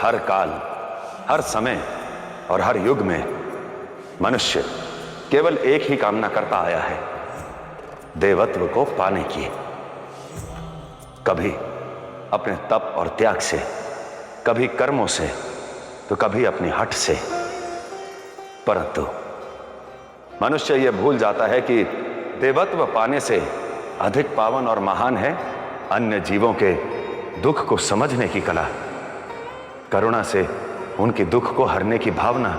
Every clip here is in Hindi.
हर काल, हर समय और हर युग में मनुष्य केवल एक ही कामना करता आया है, देवत्व को पाने की। कभी अपने तप और त्याग से, कभी कर्मों से, तो कभी अपनी हठ से। परंतु मनुष्य यह भूल जाता है कि देवत्व पाने से अधिक पावन और महान है अन्य जीवों के दुख को समझने की कला, करुणा से उनके दुख को हरने की भावना।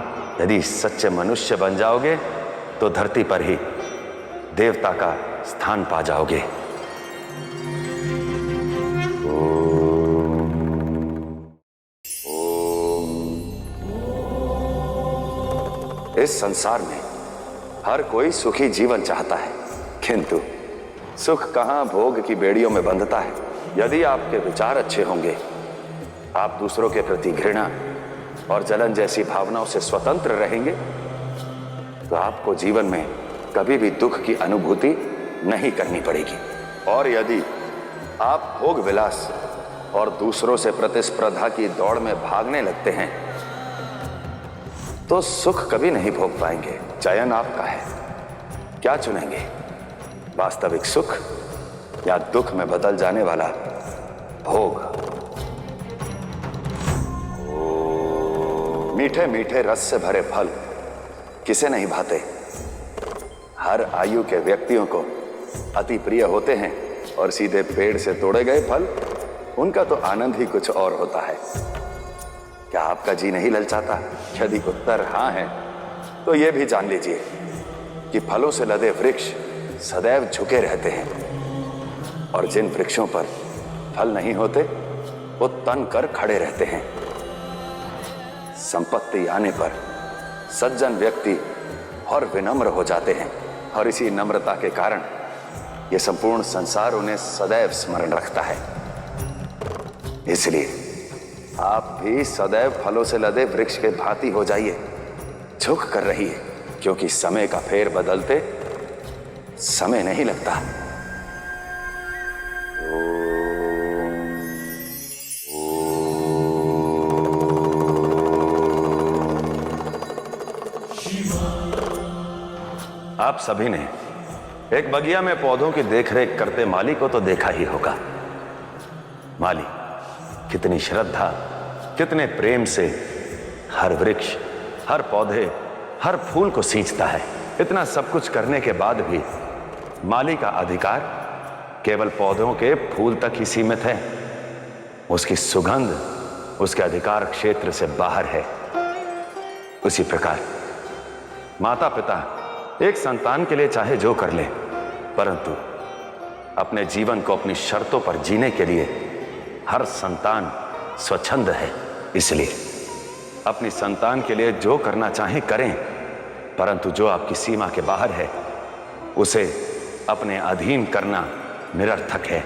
यदि सच्चे मनुष्य बन जाओगे तो धरती पर ही देवता का स्थान पा जाओगे। इस संसार में हर कोई सुखी जीवन चाहता है, किंतु सुख कहां भोग की बेड़ियों में बंधता है। यदि आपके विचार अच्छे होंगे, आप दूसरों के प्रति घृणा और जलन जैसी भावनाओं से स्वतंत्र रहेंगे, तो आपको जीवन में कभी भी दुख की अनुभूति नहीं करनी पड़ेगी। और यदि आप भोग विलास और दूसरों से प्रतिस्पर्धा की दौड़ में भागने लगते हैं, तो सुख कभी नहीं भोग पाएंगे। चयन आपका है, क्या चुनेंगे, वास्तविक सुख या दुख में बदल जाने वाला भोग। मीठे मीठे रस से भरे फल किसे नहीं भाते। हर आयु के व्यक्तियों को अति प्रिय होते हैं, और सीधे पेड़ से तोड़े गए फल, उनका तो आनंद ही कुछ और होता है। क्या आपका जी नहीं ललचाता? यदि उत्तर हाँ है, तो यह भी जान लीजिए कि फलों से लदे वृक्ष सदैव झुके रहते हैं, और जिन वृक्षों पर फल नहीं होते वो तन कर खड़े रहते हैं। संपत्ति आने पर सज्जन व्यक्ति और विनम्र हो जाते हैं, और इसी नम्रता के कारण यह संपूर्ण संसार उन्हें सदैव स्मरण रखता है। इसलिए आप भी सदैव फलों से लदे वृक्ष के भांति हो जाइए, झुक कर रहिए, क्योंकि समय का फेर बदलते समय नहीं लगता। आप सभी ने एक बगिया में पौधों की देखरेख करते माली को तो देखा ही होगा। माली कितनी श्रद्धा, कितने प्रेम से हर वृक्ष, हर पौधे, हर फूल को सींचता है। इतना सब कुछ करने के बाद भी माली का अधिकार केवल पौधों के फूल तक ही सीमित है। उसकी सुगंध उसके अधिकार क्षेत्र से बाहर है। उसी प्रकार माता पिता एक संतान के लिए चाहे जो कर ले, परंतु अपने जीवन को अपनी शर्तों पर जीने के लिए हर संतान स्वच्छंद है। इसलिए अपनी संतान के लिए जो करना चाहें करें, परंतु जो आपकी सीमा के बाहर है उसे अपने अधीन करना निरर्थक है।